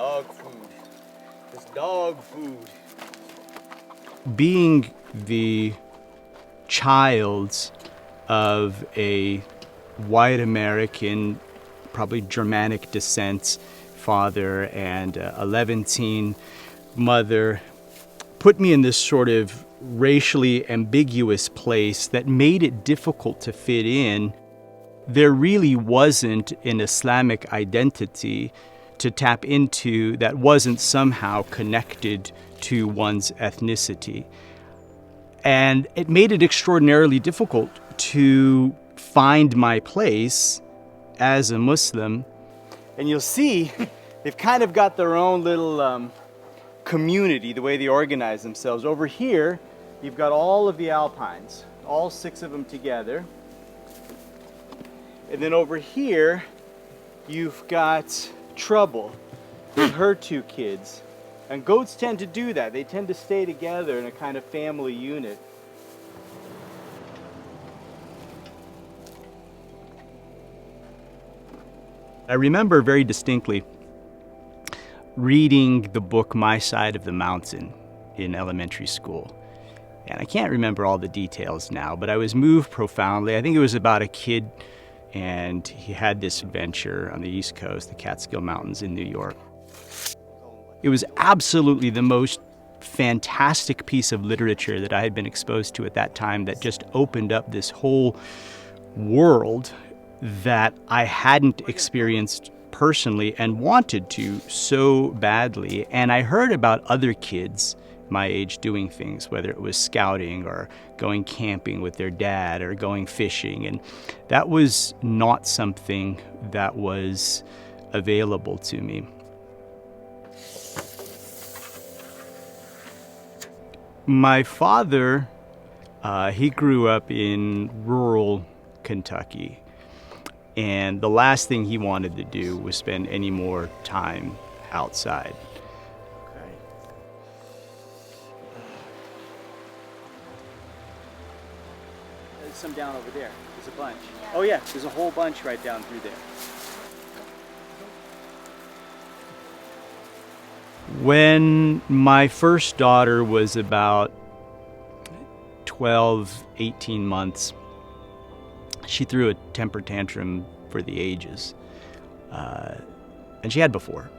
dog food. It's dog food. Being the child of a white American, probably Germanic descent father and a Levantine mother put me in this sort of racially ambiguous place that made it difficult to fit in. There really wasn't an Islamic identity to tap into that wasn't somehow connected to one's ethnicity. And it made it extraordinarily difficult to find my place as a Muslim. And you'll see they've kind of got their own little community, the way they organize themselves. Over here, you've got all of the Alpines, all 6 of them together. And then over here, you've got Trouble with her 2 kids. And goats tend to do that. They tend to stay together in a kind of family unit. I remember very distinctly reading the book My Side of the Mountain in elementary school. And I can't remember all the details now, but I was moved profoundly. I think it was about a kid, and he had this adventure on the East Coast, the Catskill Mountains in New York. It was absolutely the most fantastic piece of literature that I had been exposed to at that time that just opened up this whole world that I hadn't experienced personally and wanted to so badly. And I heard about other kids my age doing things, whether it was scouting or going camping with their dad or going fishing. And that was not something that was available to me. My father, he grew up in rural Kentucky. And the last thing he wanted to do was spend any more time outside. Okay. There's some down over there. There's a bunch. Yeah. Oh yeah, there's a whole bunch right down through there. When my first daughter was about 12, 18 months, she threw a temper tantrum for the ages. And she had before.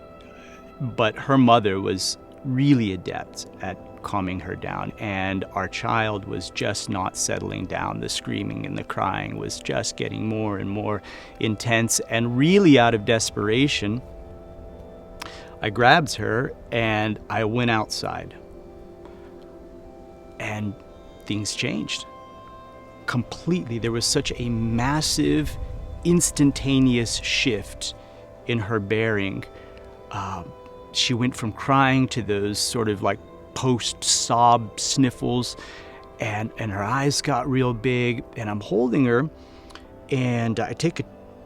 But her mother was really adept at calming her down, and our child was just not settling down. The screaming and the crying was just getting more and more intense, and really out of desperation, I grabbed her and I went outside. And things changed completely. There was such a massive, instantaneous shift in her bearing. She went from crying to those sort of like post-sob sniffles, and her eyes got real big, and I'm holding her, and I take a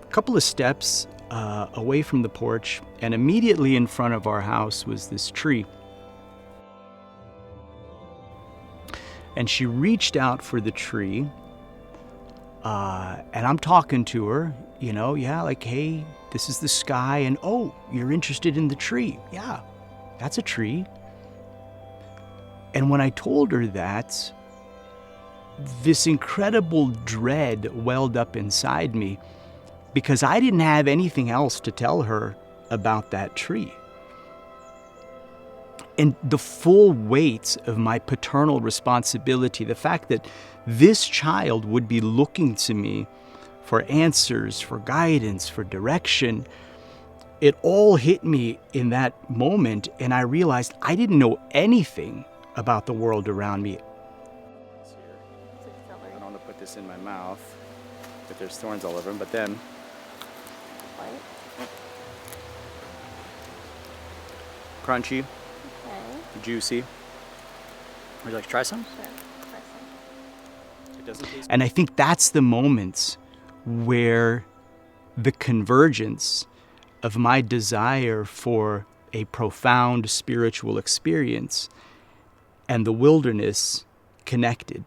couple of steps away from the porch, and immediately in front of our house was this tree. And she reached out for the tree, and I'm talking to her, like, hey, this is the sky, and oh, you're interested in the tree. Yeah, that's a tree. And when I told her that, this incredible dread welled up inside me, because I didn't have anything else to tell her about that tree. And the full weight of my paternal responsibility, the fact that this child would be looking to me for answers, for guidance, for direction, it all hit me in that moment, and I realized I didn't know anything about the world around me. I don't want to put this in my mouth, but there's thorns all over them, but then crunchy, juicy. Would you like to try some? Sure. Try some. It doesn't taste. And I think that's the moment where the convergence of my desire for a profound spiritual experience and the wilderness connected.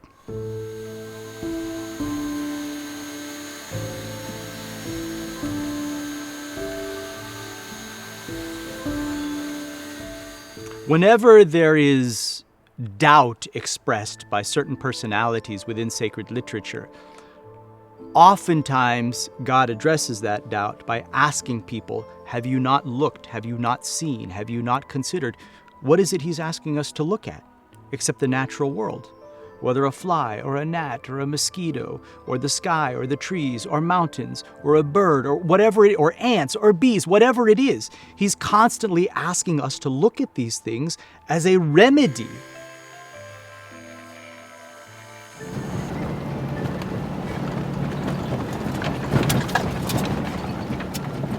Whenever there is doubt expressed by certain personalities within sacred literature, oftentimes God addresses that doubt by asking people, have you not looked? Have you not seen? Have you not considered? What is it he's asking us to look at except the natural world? Whether a fly or a gnat or a mosquito or the sky or the trees or mountains or a bird or whatever it, or ants or bees, whatever it is, he's constantly asking us to look at these things as a remedy.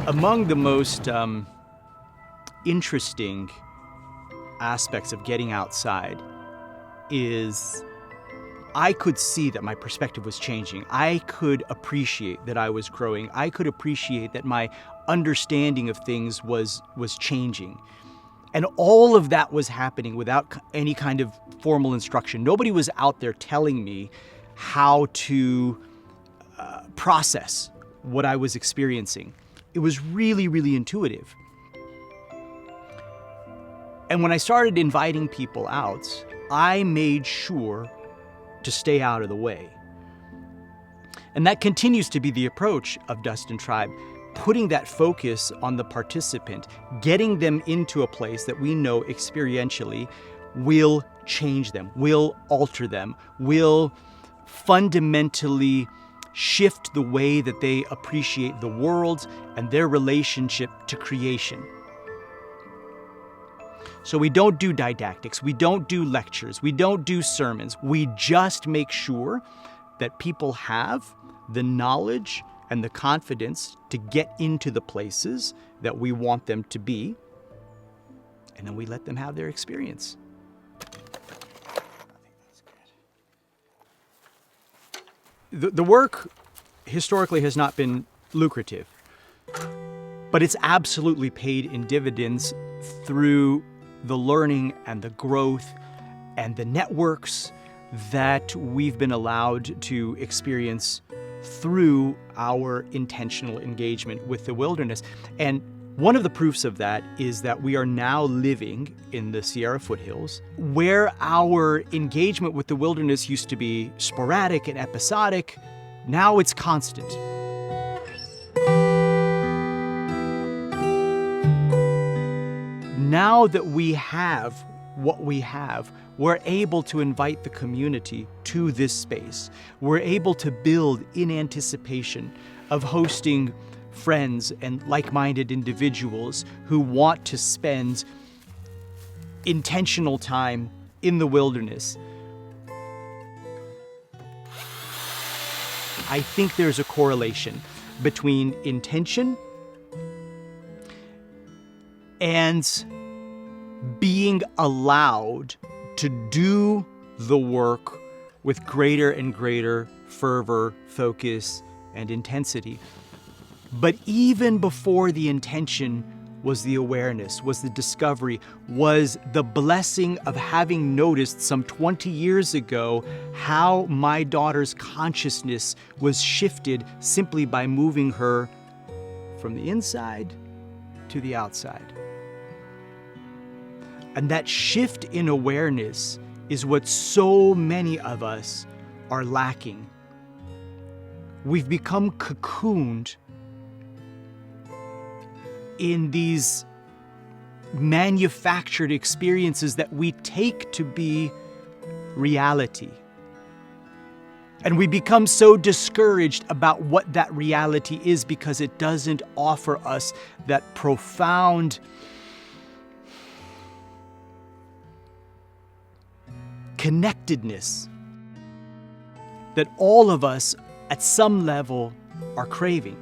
Among the most interesting aspects of getting outside is I could see that my perspective was changing. I could appreciate that I was growing. I could appreciate that my understanding of things was changing. And all of that was happening without any kind of formal instruction. Nobody was out there telling me how to process what I was experiencing. It was really, really intuitive. And when I started inviting people out, I made sure to stay out of the way. And that continues to be the approach of Dust and Tribe, putting that focus on the participant, getting them into a place that we know experientially will change them, will alter them, will fundamentally shift the way that they appreciate the world and their relationship to creation. So we don't do didactics, we don't do lectures, we don't do sermons. We just make sure that people have the knowledge and the confidence to get into the places that we want them to be, and then we let them have their experience. The work historically has not been lucrative, but it's absolutely paid in dividends through the learning and the growth and the networks that we've been allowed to experience through our intentional engagement with the wilderness. And one of the proofs of that is that we are now living in the Sierra foothills, where our engagement with the wilderness used to be sporadic and episodic. Now it's constant. Now that we have what we have, we're able to invite the community to this space. We're able to build in anticipation of hosting friends and like-minded individuals who want to spend intentional time in the wilderness. I think there's a correlation between intention and being allowed to do the work with greater and greater fervor, focus, and intensity. But even before the intention was the awareness, was the discovery, was the blessing of having noticed some 20 years ago how my daughter's consciousness was shifted simply by moving her from the inside to the outside. And that shift in awareness is what so many of us are lacking. We've become cocooned in these manufactured experiences that we take to be reality. And we become so discouraged about what that reality is because it doesn't offer us that profound connectedness that all of us at some level are craving.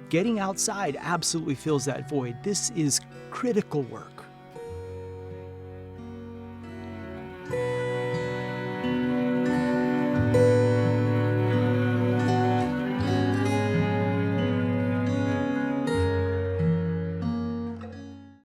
Getting outside absolutely fills that void. This is critical work.